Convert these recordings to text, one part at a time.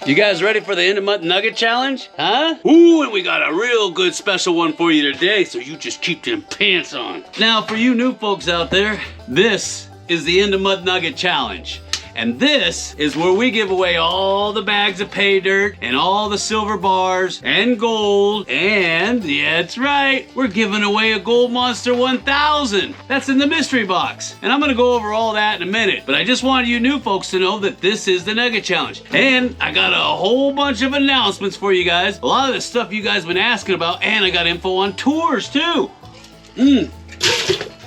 You guys ready for the end of month nugget challenge? Huh? Ooh, and we got a real good special one for you today, so you just keep them pants on. Now, for you new folks out there, this is the end of month nugget challenge. And this is where we give away all the bags of pay dirt and all the silver bars and gold. And yeah, that's right, we're giving away a Gold Monster 1000. That's in the mystery box. And I'm gonna go over all that in a minute. But I just wanted you new folks to know that this is the Nugget Challenge. And I got a whole bunch of announcements for you guys. A lot of the stuff you guys been asking about, and I got info on tours too.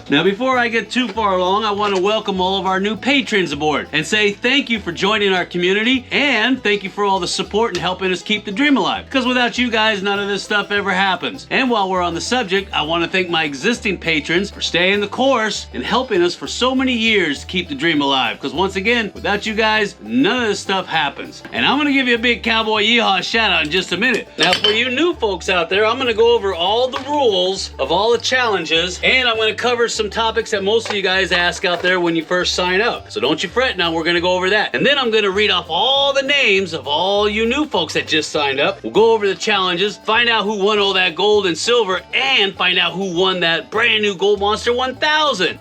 Now, before I get too far along, I want to welcome all of our new patrons aboard and say thank you for joining our community and thank you for all the support and helping us keep the dream alive. Because without you guys, none of this stuff ever happens. And while we're on the subject, I want to thank my existing patrons for staying the course and helping us for so many years to keep the dream alive. Because once again, without you guys, none of this stuff happens. And I'm going to give you a big cowboy yeehaw shout out in just a minute. Now, for you new folks out there, I'm going to go over all the rules of all the challenges, and I'm going to cover some topics that most of you guys ask out there when you first sign up. So don't you fret now, we're gonna go over that. And then I'm gonna read off all the names of all you new folks that just signed up. We'll go over the challenges, find out who won all that gold and silver, and find out who won that brand new Gold Monster 1000.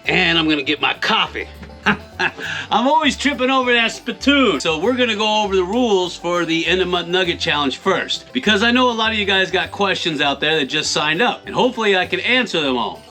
And I'm gonna get my coffee. I'm always tripping over that spittoon. So we're gonna go over the rules for the end of month nugget challenge first, because I know a lot of you guys got questions out there that just signed up, and hopefully I can answer them all.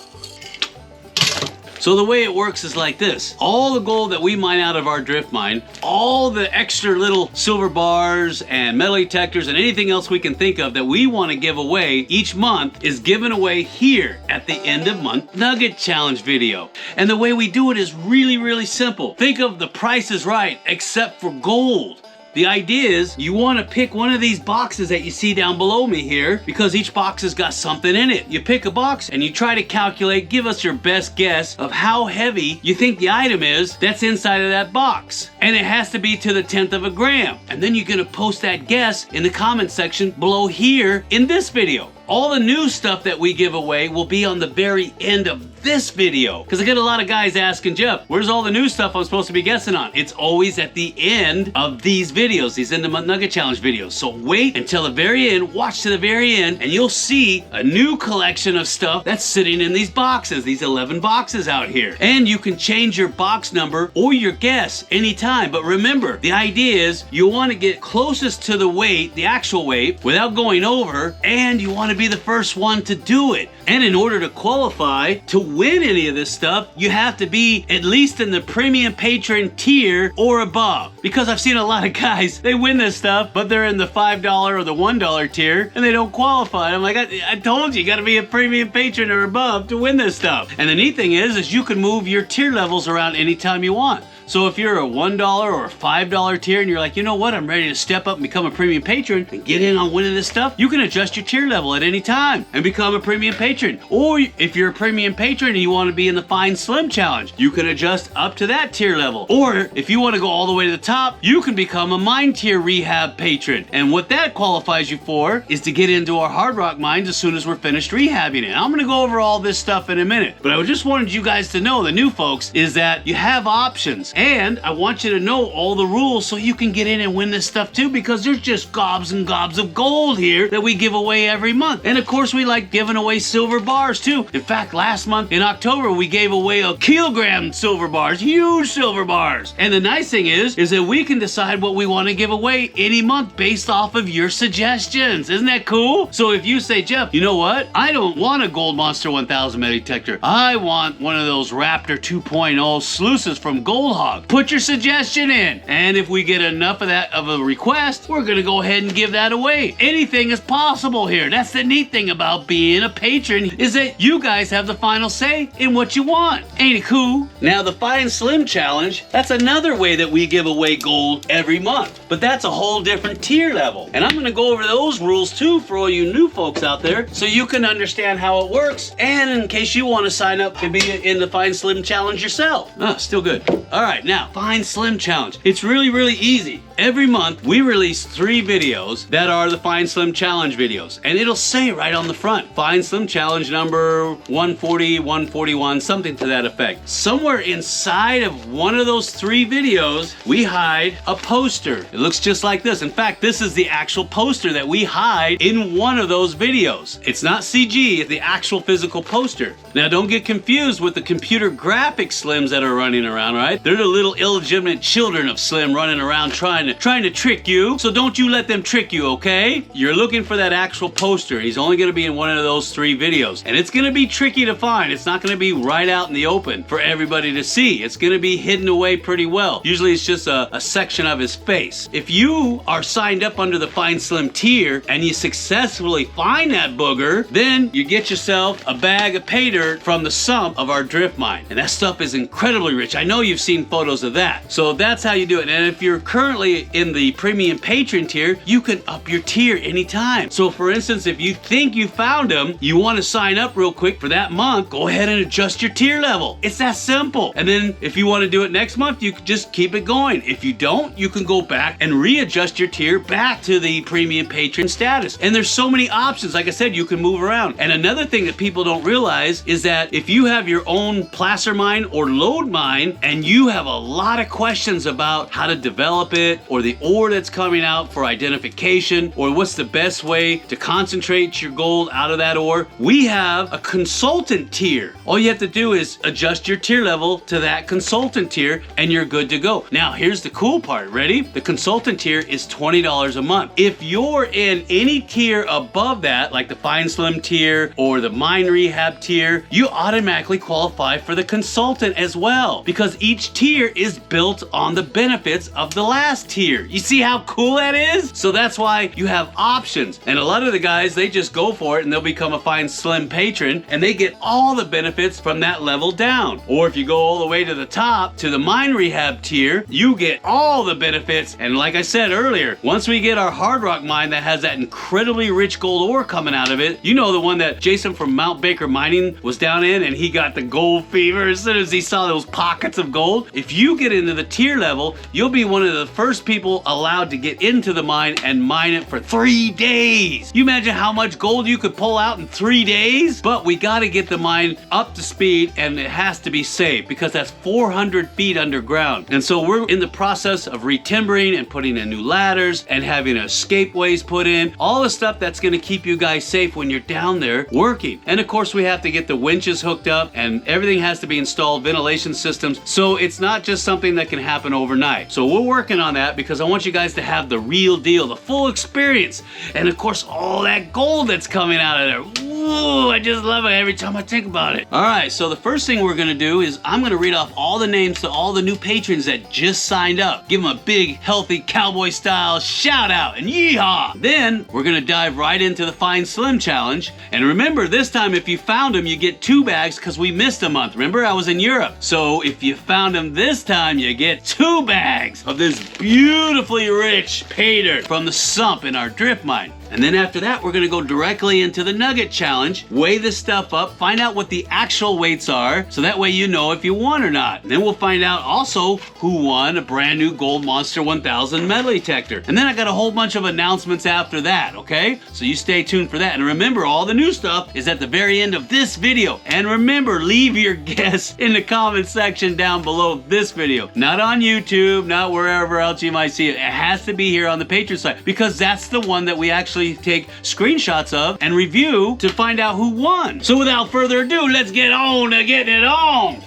So the way it works is like this. All the gold that we mine out of our drift mine, all the extra little silver bars and metal detectors and anything else we can think of that we want to give away each month is given away here at the end of month nugget challenge video. And the way we do it is really, really simple. Think of The Price is Right, except for gold. The idea is you want to pick one of these boxes that you see down below me here, because each box has got something in it. You pick a box and you try to calculate, give us your best guess of how heavy you think the item is that's inside of that box. And it has to be to the 10th of a gram. And then you're going to post that guess in the comment section below here in this video. All the new stuff that we give away will be on the very end of this video. Because I get a lot of guys asking, Jeff, where's all the new stuff I'm supposed to be guessing on? It's always at the end of these videos, these End of Month Nugget Challenge videos. So wait until the very end, watch to the very end, and you'll see a new collection of stuff that's sitting in these boxes, these 11 boxes out here. And you can change your box number or your guess anytime. But remember, the idea is you want to get closest to the weight, the actual weight, without going over, and you want to be the first one to do it. And in order to qualify to win any of this stuff, you have to be at least in the premium patron tier or above. Because I've seen a lot of guys, they win this stuff, but they're in the $5 or the $1 tier and they don't qualify. I'm like, I told you, you gotta be a premium patron or above to win this stuff. And the neat thing is you can move your tier levels around anytime you want. So if you're a $1 or a $5 tier and you're like, you know what, I'm ready to step up and become a premium patron and get in on winning this stuff, you can adjust your tier level at any time and become a premium patron. Or if you're a premium patron and you want to be in the Fine Slim Challenge, you can adjust up to that tier level. Or if you want to go all the way to the top, you can become a mine tier rehab patron. And what that qualifies you for is to get into our hard rock mines as soon as we're finished rehabbing it. I'm going to go over all this stuff in a minute, but I just wanted you guys to know, the new folks, is that you have options. And I want you to know all the rules so you can get in and win this stuff too, because there's just gobs and gobs of gold here that we give away every month. And of course, we like giving away silver bars too. In fact, last month in October, we gave away a kilogram silver bars, huge silver bars. And the nice thing is that we can decide what we want to give away any month based off of your suggestions. Isn't that cool? So if you say, Jeff, you know what? I don't want a Gold Monster 1000 metal detector. I want one of those Raptor 2.0 sluices from Gold Hog. Put your suggestion in, and if we get enough of that of a request, we're gonna go ahead and give that away. Anything is possible here. That's the neat thing about being a patron, is that you guys have the final say in what you want. Ain't it cool? Now the Fine Slim Challenge, that's another way that we give away gold every month, but that's a whole different tier level. And I'm gonna go over those rules too for all you new folks out there, so you can understand how it works, and in case you want to sign up to be in the Fine Slim Challenge yourself. Still good. All right. right, now, Fine Slim Challenge. It's really, really easy. Every month, we release 3 videos that are the Fine Slim Challenge videos. And it'll say right on the front, Fine Slim Challenge number 140, 141, something to that effect. Somewhere inside of one of those 3 videos, we hide a poster. It looks just like this. In fact, this is the actual poster that we hide in one of those videos. It's not CG, it's the actual physical poster. Now, don't get confused with the computer graphic Slims that are running around, right? They're the little illegitimate children of Slim running around trying to trick you. So don't you let them trick you, okay? You're looking for that actual poster. He's only gonna be in one of those 3 videos. And it's gonna be tricky to find. It's not gonna be right out in the open for everybody to see. It's gonna be hidden away pretty well. Usually it's just a section of his face. If you are signed up under the Fine Slim tier and you successfully find that booger, then you get yourself a bag of pay dirt from the sump of our drift mine. And that stuff is incredibly rich. I know you've seen photos of that. So that's how you do it. And if you're currently in the premium patron tier, you can up your tier anytime. So for instance, if you think you found them, you want to sign up real quick for that month, go ahead and adjust your tier level. It's that simple. And then if you want to do it next month, you can just keep it going. If you don't, you can go back and readjust your tier back to the premium patron status. And there's so many options. Like I said, you can move around. And another thing that people don't realize is that if you have your own placer mine or load mine and you have a lot of questions about how to develop it or the ore that's coming out for identification or what's the best way to concentrate your gold out of that ore, we have a consultant tier. All you have to do is adjust your tier level to that consultant tier and you're good to go. Now here's the cool part, ready? The consultant tier is $20 a month. If you're in any tier above that, like the Fine Slim tier or the Mine Rehab tier, you automatically qualify for the consultant as well because each tier is built on the benefits of the last tier. You see how cool that is? So that's why you have options. And a lot of the guys, they just go for it and they'll become a Fine Slim patron and they get all the benefits from that level down. Or if you go all the way to the top to the Mine Rehab tier, you get all the benefits. And like I said earlier, once we get our hard rock mine that has that incredibly rich gold ore coming out of it, you know, the one that Jason from Mount Baker Mining was down in and he got the gold fever as soon as he saw those pockets of gold. If you get into the tier level, you'll be one of the first people allowed to get into the mine and mine it for 3 days. You imagine how much gold you could pull out in 3 days? But we got to get the mine up to speed and it has to be safe because that's 400 feet underground. And so we're in the process of retimbering and putting in new ladders and having escape ways put in, all the stuff that's going to keep you guys safe when you're down there working. And of course we have to get the winches hooked up and everything has to be installed, ventilation systems. So it's not just something that can happen overnight. So we're working on that because I want you guys to have the real deal, the full experience. And of course all that gold that's coming out of there. Ooh, I just love it every time I think about it. All right, so the first thing we're gonna do is I'm gonna read off all the names to all the new patrons that just signed up. Give them a big, healthy, cowboy style shout out and yeehaw. Then we're gonna dive right into the Fine Slim Challenge. And remember, this time if you found them, you get 2 bags because we missed a month. Remember, I was in Europe. So if you found them this time, you get 2 bags of this beautifully rich pay dirt from the sump in our drift mine. And then after that, we're gonna go directly into the Nugget Challenge, weigh this stuff up, find out what the actual weights are, so that way you know if you won or not. And then we'll find out also who won a brand new Gold Monster 1000 metal detector. And then I got a whole bunch of announcements after that, okay? So you stay tuned for that. And remember, all the new stuff is at the very end of this video. And remember, leave your guess in the comment section down below this video. Not on YouTube, not wherever else you might see it. It has to be here on the Patreon site because that's the one that we actually take screenshots of and review to find out who won. So without further ado, let's get on to getting it on.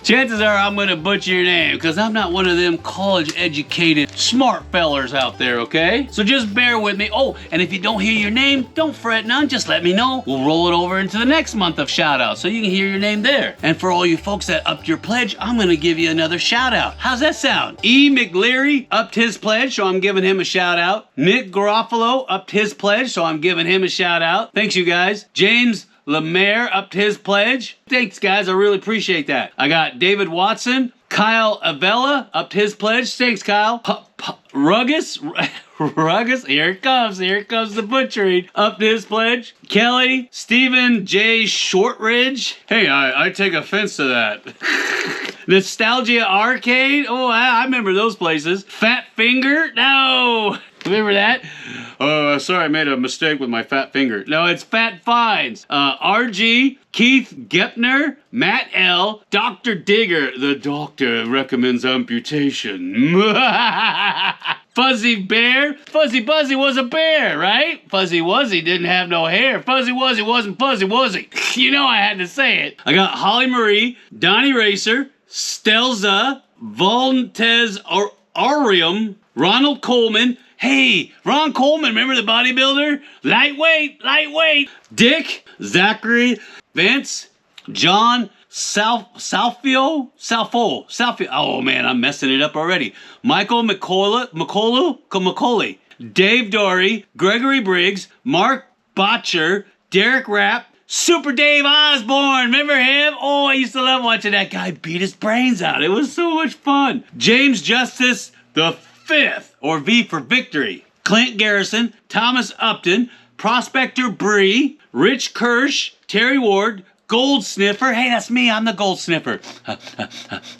Chances are I'm gonna butcher your name because I'm not one of them college educated smart fellers out there, okay? So just bear with me. Oh, and if you don't hear your name, don't fret none, just let me know. We'll roll it over into the next month of shout outs so you can hear your name there. And for all you folks that upped your pledge, I'm gonna give you another shout out. How's that sound? E. McLeary upped his pledge, so I'm giving him a shout out. Nick Garofalo upped his pledge, so I'm giving him a shout out. Thanks you guys. James Lemaire upped his pledge. Thanks, guys. I really appreciate that. I got David Watson. Kyle Avella upped his pledge. Thanks, Kyle. Ruggis. Here it comes. Here it comes the butchering. Upped his pledge. Kelly. Stephen J. Shortridge. Hey, I take offense to that. Nostalgia Arcade. Oh, I remember those places. Fat Finger. No. Remember that? Oh, sorry, I made a mistake with my fat finger. No, it's Fat Fines. RG, Keith Gepner, Matt L, Dr. Digger. The doctor recommends amputation. Fuzzy Bear. Fuzzy Buzzy was a bear, right? Fuzzy Wuzzy didn't have no hair. Fuzzy Wuzzy wasn't Fuzzy Wuzzy. You know I had to say it. I got Holly Marie, Donnie Racer, Stelza, Volntez Arium, Ronald Coleman. Hey, Ron Coleman, remember the bodybuilder? Lightweight. Dick, Zachary, Vince, John, Salfio. Oh man, I'm messing it up already. Michael McCauley, Dave Dory, Gregory Briggs, Mark Botcher, Derek Rapp, Super Dave Osborne. Remember him? Oh, I used to love watching that guy beat his brains out. It was so much fun. James Justice the Fifth, or V for Victory. Clint Garrison, Thomas Upton, Prospector Bree, Rich Kirsch, Terry Ward, Gold Sniffer. Hey, that's me. I'm the Gold Sniffer.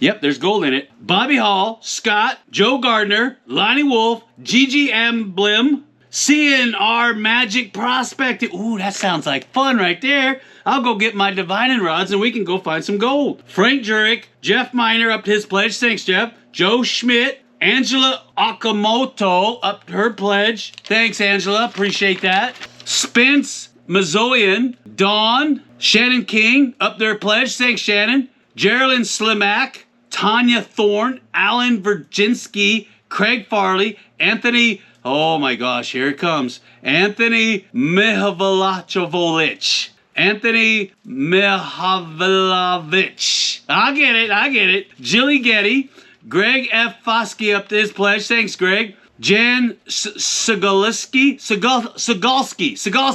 Yep, there's gold in it. Bobby Hall, Scott, Joe Gardner, Lonnie Wolf, Gigi Emblem, CNR Magic Prospecting. Ooh, that sounds like fun right there. I'll go get my divining rods and we can go find some gold. Frank Jurek, Jeff Miner up to his pledge. Thanks, Jeff. Joe Schmidt, Angela Okamoto up her pledge. Thanks, Angela. Appreciate that. Spence Mazoian, Dawn, Shannon King up their pledge. Thanks, Shannon. Geraldine Slimak, Tanya Thorne, Alan Virginski, Craig Farley, Anthony. Oh my gosh, here it comes. Anthony Mihavalachovic. Anthony Mihavlovich. I get it. Jilly Getty. Greg F. Foskey up to his pledge. Thanks, Greg. Jan Sigalski.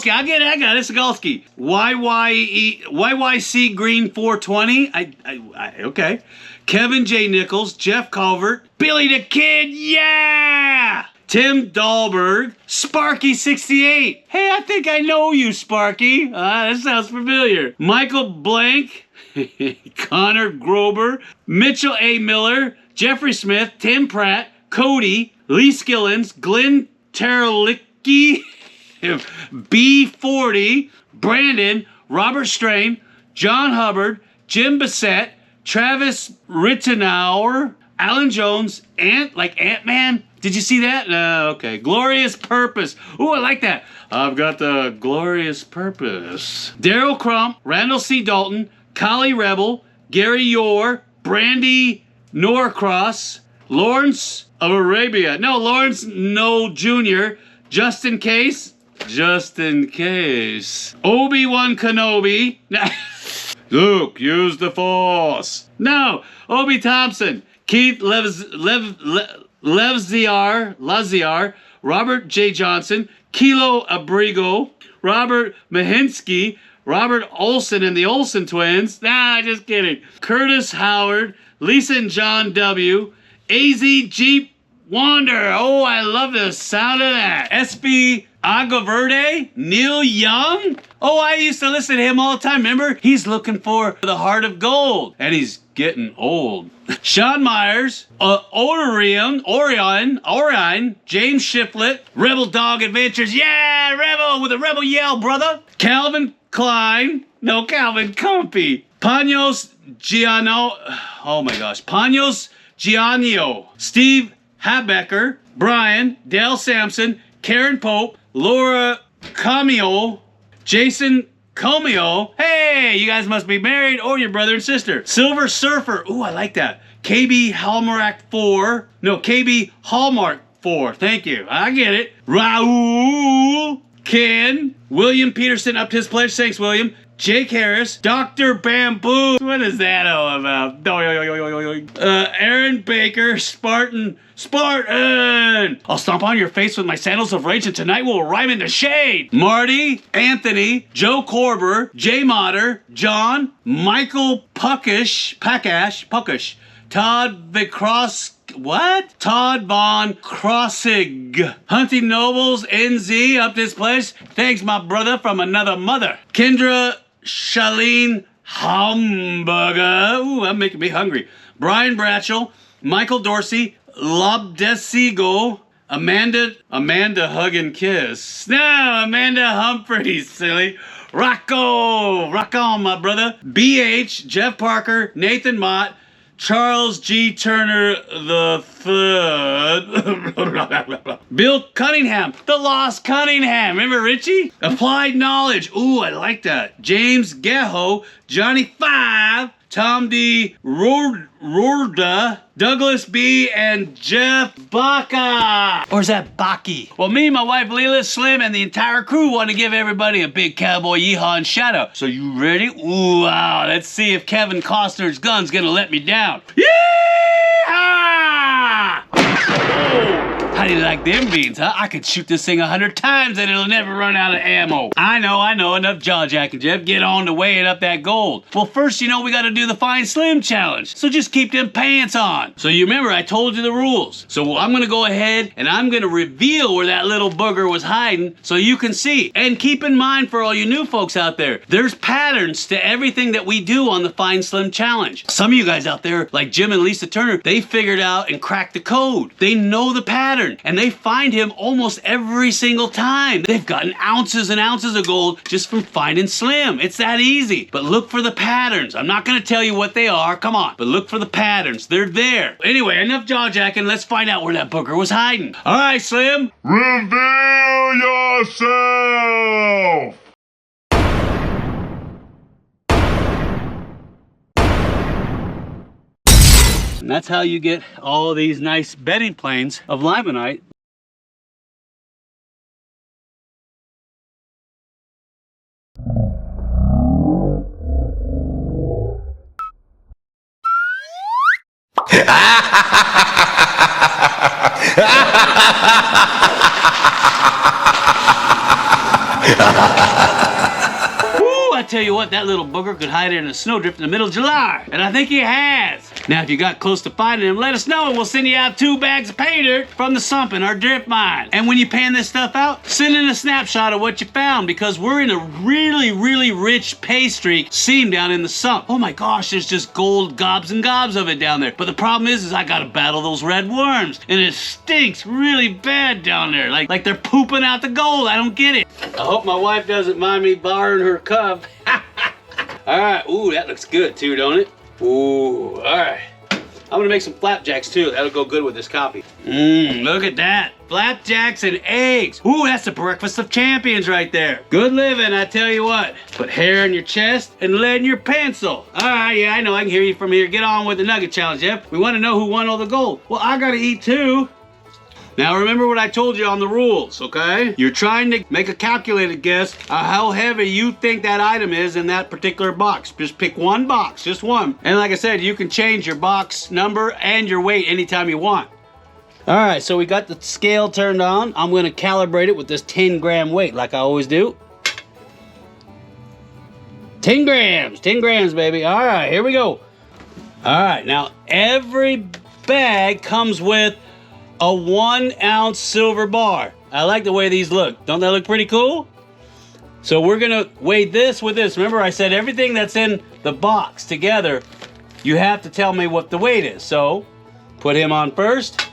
I got it. Sigalski. YYC Green 420. Okay. Kevin J. Nichols. Jeff Calvert. Billy the Kid. Yeah! Tim Dahlberg. Sparky68. Hey, I think I know you, Sparky. That sounds familiar. Michael Blank. Connor Grober. Mitchell A. Miller. Jeffrey Smith, Tim Pratt, Cody, Lee Skillins, Glenn Terlicki, B40, Brandon, Robert Strain, John Hubbard, Jim Bissett, Travis Rittenauer, Alan Jones, Ant-Man. Did you see that? Okay. Glorious Purpose. Ooh, I like that. I've got the Glorious Purpose. Daryl Crump, Randall C. Dalton, Kali Rebel, Gary Yore, Brandy Norcross, Lawrence of Arabia. No, Lawrence No Jr. Justin Case. Obi-Wan Kenobi. Luke, use the Force. No, Obi Thompson. Keith Laziar. Robert J. Johnson. Kilo Abrigo. Robert Mahinsky. Robert Olson and the Olsen twins. Nah, just kidding. Curtis Howard. Lisa and John W. AZ Jeep Wander. Oh, I love the sound of that. SB Agaverde. Neil Young. Oh, I used to listen to him all the time. Remember? He's looking for the heart of gold. And he's getting old. Sean Myers. Orion. James Shiflett. Rebel Dog Adventures. Yeah, Rebel with a rebel yell, brother. Calvin Klein. No, Calvin Compy. Panos Giano. Oh my gosh. Panos Gianio. Steve Habecker. Brian. Dale Sampson. Karen Pope. Laura Cameo. Jason Comeo. Hey, you guys must be married or your brother and sister. Silver Surfer. Ooh, I like that. KB Hallmark 4. No, KB Hallmark 4. Thank you. I get it. Raul. Ken. William Peterson up to his pledge. Thanks, William. Jake Harris, Dr. Bamboo. What is that all about? Aaron Baker, Spartan. I'll stomp on your face with my sandals of rage, and tonight we'll rhyme in the shade. Marty, Anthony, Joe Corber, Jay Motter, John, Michael Puckish, Todd Vicross. What? Todd Von Krossig. Hunting Nobles, NZ, up this place. Thanks, my brother from another mother. Kendra Shalene Hamburger. Ooh, I'm making me hungry. Brian Bratchell, Michael Dorsey, Lobdesigo, Amanda Hug and Kiss. No, Amanda Humphreys, silly. Rocco, rock on, my brother. BH, Jeff Parker, Nathan Mott, Charles G. Turner the Third. Bill Cunningham, the Lost Cunningham. Remember Richie? Applied Knowledge. Ooh, I like that. James Geho, Johnny Five, Tom D. Rorda, Douglas B. and Jeff Baca. Or is that Baki? Well, me, my wife Leela, Slim, and the entire crew want to give everybody a big cowboy yeehaw and shout out. So you ready? Ooh, wow. Let's see if Kevin Costner's gun's gonna let me down. Yeehaw! Oh. How do you like them beans, huh? I could shoot this thing 100 times and it'll never run out of ammo. I know, enough jaw jacking, Jeff. Get on to weighing up that gold. Well, first, you know, we gotta do the Fine Slim Challenge. So just keep them pants on. So you remember, I told you the rules. So I'm gonna go ahead and I'm gonna reveal where that little booger was hiding so you can see. And keep in mind for all you new folks out there, there's patterns to everything that we do on the Fine Slim Challenge. Some of you guys out there, like Jim and Lisa Turner, they figured out and cracked the code. They know the pattern. And they find him almost every single time. They've gotten ounces and ounces of gold just from finding Slim. It's that easy. But look for the patterns. I'm not going to tell you what they are. Come on. But look for the patterns. They're there. Anyway, enough jaw jacking. Let's find out where that booger was hiding. All right, Slim. Reveal yourself! And that's how you get all of these nice bedding planes of limonite. I tell you what, that little booger could hide in a snowdrift in the middle of July. And I think he has. Now, if you got close to finding him, let us know and we'll send you out 2 bags of pay dirt from the sump in our drift mine. And when you pan this stuff out, send in a snapshot of what you found because we're in a really, really rich pay streak seam down in the sump. Oh my gosh, there's just gold gobs and gobs of it down there. But the problem is I gotta battle those red worms. And it stinks really bad down there. Like they're pooping out the gold. I don't get it. I hope my wife doesn't mind me borrowing her cub. All right, ooh, that looks good too, don't it? Ooh, all right. I'm gonna make some flapjacks too. That'll go good with this coffee. Look at that. Flapjacks and eggs. Ooh, that's the breakfast of champions right there. Good living, I tell you what. Put hair in your chest and lead in your pencil. All right, yeah, I know, I can hear you from here. Get on with the Nugget Challenge, Jeff. We wanna know who won all the gold. Well, I gotta eat too. Now remember what I told you on the rules, okay? You're trying to make a calculated guess of how heavy you think that item is in that particular box. Just pick one box, just one. And like I said, you can change your box number and your weight anytime you want. All right, so we got the scale turned on. I'm gonna calibrate it with this 10-gram weight like I always do. 10 grams, baby. All right, here we go. All right, now every bag comes with a 1-ounce silver bar. I like the way these look. Don't they look pretty cool? So we're gonna weigh this with this. Remember I said everything that's in the box together, you have to tell me what the weight is. So put him on first.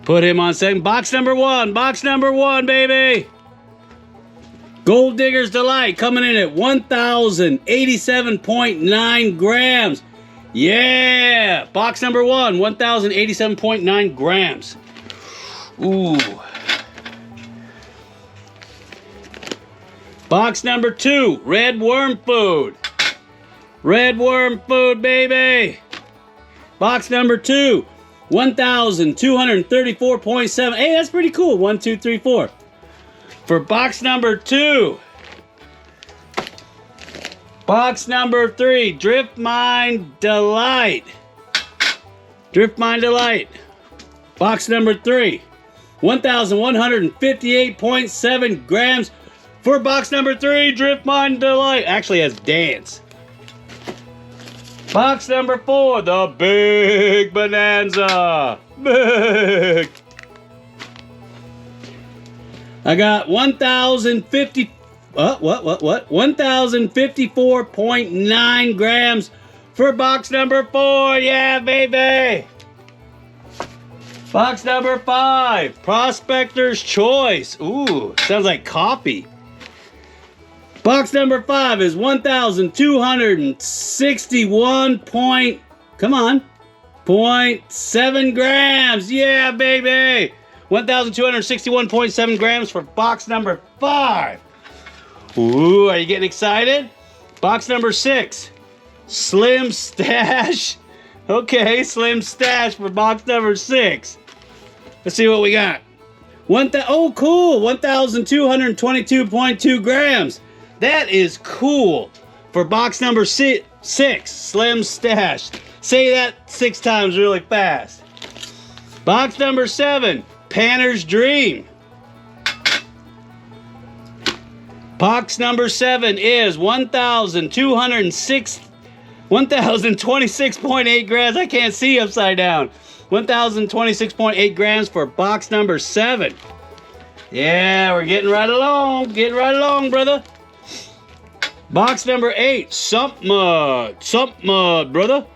Put him on second. Box number one, baby. Gold Digger's Delight coming in at 1,087.9 grams. Yeah! Box number one, 1,087.9 grams. Ooh. Box number two, red worm food. Red worm food, baby. Box number two, 1,234.7. Hey, that's pretty cool. 1, 2, 3, 4. For box number two, box number three, Drift Mine Delight. Drift Mine Delight. Box number three, 1,158.7 grams for box number three, Drift Mine Delight. Actually has dance. Box number four, the Big Bonanza. Big. I got 1,054.9 grams for box number 4. Yeah, baby. Box number 5, Prospector's Choice. Ooh, sounds like coffee. Box number 5 is 1,261 come on, 0.7 grams. Yeah, baby. 1,261.7 grams for box number 5. Ooh, are you getting excited? Box number 6, Slim Stash. Okay, Slim Stash for box number 6. Let's see what we got. Oh, cool. 1,222.2 grams. That is cool. For box number 6, Slim Stash. Say that 6 times really fast. Box number 7, Panner's Dream. Box number 7 is 1,026.8 grams. I can't see upside down. 1,026.8 grams for box number 7. Yeah, we're getting right along. Getting right along, brother. Box number 8, Sump Mud, brother.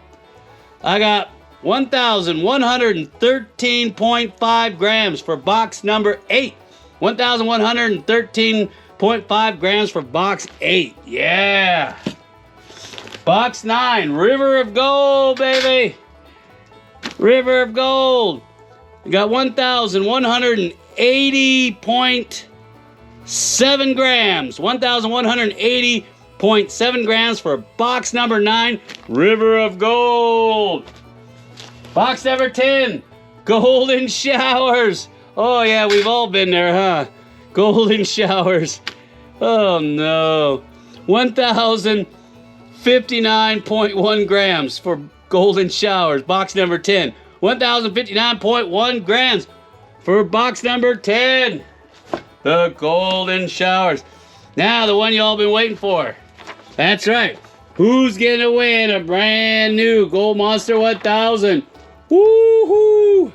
I got 1,113.5 grams for box number 8. 1,113.5 grams for box 8. Yeah. Box 9, River of Gold, baby. River of Gold. We got 1,180.7 grams. 1,180.7 grams for box number 9, River of Gold. Box number 10, Golden Showers. Oh yeah, we've all been there, huh? Golden Showers. Oh no. 1,059.1 grams for Golden Showers, box number 10. 1,059.1 grams for box number 10. The Golden Showers. Now, the one you all been waiting for. That's right. Who's gonna win a brand new Gold Monster 1000? Woohoo!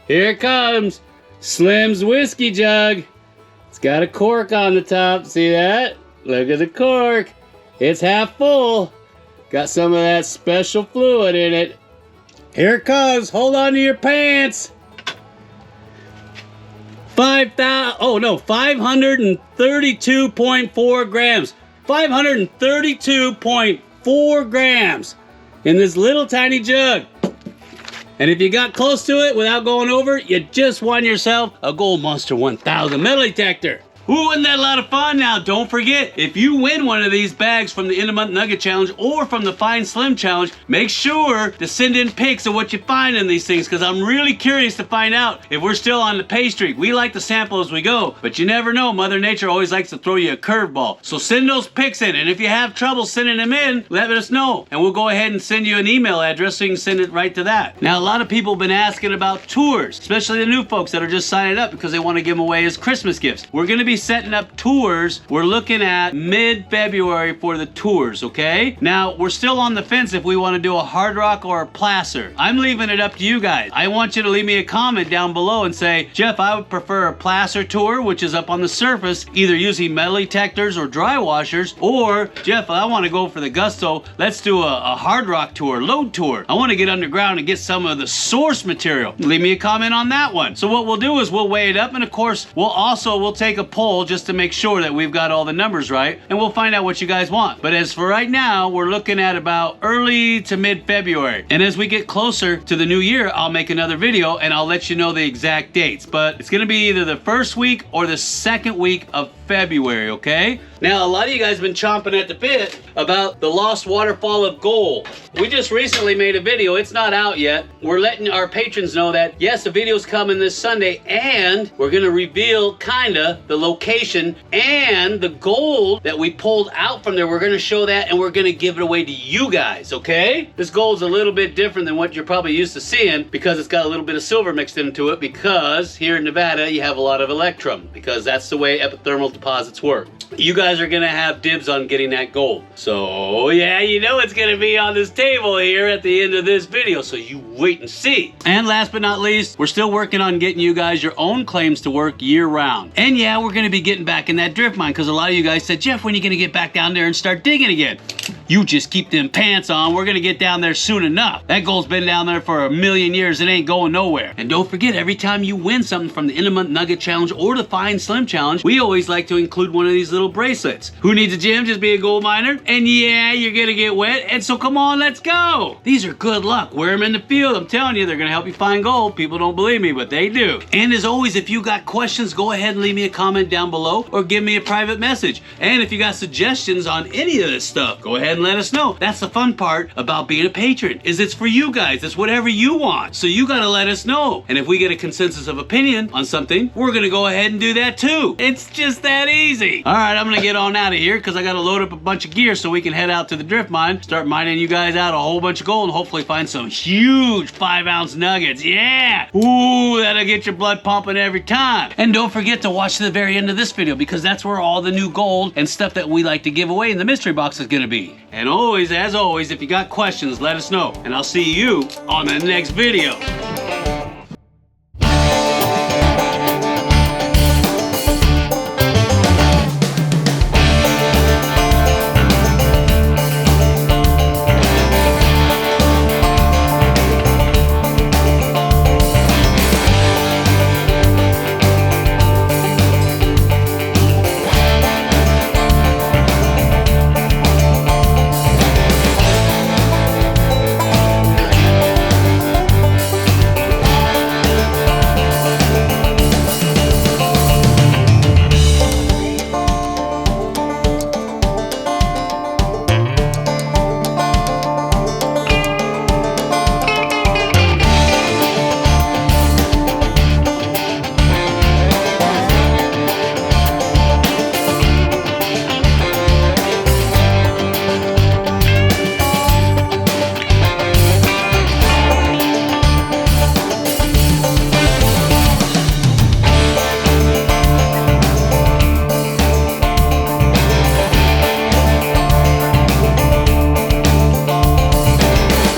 Here it comes. Slim's Whiskey Jug. It's got a cork on the top. See that? Look at the cork. It's half full. Got some of that special fluid in it. Here it comes. Hold on to your pants. 532.4 grams. 532.4 grams in this little tiny jug. And if you got close to it without going over, you just won yourself a Gold Monster 1000 metal detector. Ooh, isn't that a lot of fun? Now, don't forget, if you win one of these bags from the End of Month Nugget Challenge or from the Find Slim Challenge, make sure to send in pics of what you find in these things, because I'm really curious to find out if we're still on the pay streak. We like to sample as we go, but you never know. Mother Nature always likes to throw you a curveball. So send those pics in, and if you have trouble sending them in, let us know, and we'll go ahead and send you an email address so you can send it right to that. Now, a lot of people have been asking about tours, especially the new folks that are just signing up because they want to give them away as Christmas gifts. We're going to be setting up tours. We're looking at mid-February for the tours, okay? Now, we're still on the fence if we want to do a Hard Rock or a Placer. I'm leaving it up to you guys. I want you to leave me a comment down below and say, Jeff, I would prefer a Placer tour, which is up on the surface, either using metal detectors or dry washers, or, Jeff, I want to go for the gusto. Let's do a Hard Rock tour, load tour. I want to get underground and get some of the source material. Leave me a comment on that one. So what we'll do is we'll weigh it up, and of course, we'll take a poll just to make sure that we've got all the numbers right, and we'll find out what you guys want. But as for right now, we're looking at about early to mid-February. And as we get closer to the new year, I'll make another video and I'll let you know the exact dates. But it's gonna be either the first week or the second week of February, okay? Now, a lot of you guys have been chomping at the bit about the Lost Waterfall of Gold. We just recently made a video. It's not out yet. We're letting our patrons know that, yes, the video's coming this Sunday, and we're gonna reveal kinda the location and the gold that we pulled out from there. We're gonna show that, and we're gonna give it away to you guys, okay? This gold's a little bit different than what you're probably used to seeing because it's got a little bit of silver mixed into it, because here in Nevada, you have a lot of electrum, because that's the way epithermal deposits work. You guys are gonna have dibs on getting that gold. So yeah, you know it's gonna be on this table here at the end of this video, so you wait and see. And last but not least, we're still working on getting you guys your own claims to work year round. And yeah, we're gonna be getting back in that drift mine, because a lot of you guys said, Jeff, when are you gonna get back down there and start digging again? You just keep them pants on. We're gonna get down there soon enough. That gold's been down there for a million years. It ain't going nowhere. And don't forget, every time you win something from the End-of-Month Nugget Challenge or the Fine Slim Challenge, we always like to include one of these little bracelets. Who needs a gym? Just be a gold miner. And yeah, you're gonna get wet. And so come on, let's go. These are good luck. Wear them in the field. I'm telling you, they're gonna help you find gold. People don't believe me, but they do. And as always, if you got questions, go ahead and leave me a comment down below or give me a private message. And if you got suggestions on any of this stuff, go ahead and let us know. That's the fun part about being a patron, is it's for you guys. It's whatever you want. So you gotta let us know. And if we get a consensus of opinion on something, we're gonna go ahead and do that too. It's just that easy. All right, I'm gonna get on out of here because I gotta load up a bunch of gear so we can head out to the drift mine, start mining you guys out a whole bunch of gold, and hopefully find some huge 5-ounce nuggets. Yeah! Ooh, that'll get your blood pumping every time. And don't forget to watch to the very end of this video because that's where all the new gold and stuff that we like to give away in the mystery box is gonna be. And always, as always, if you got questions, let us know. And I'll see you on the next video.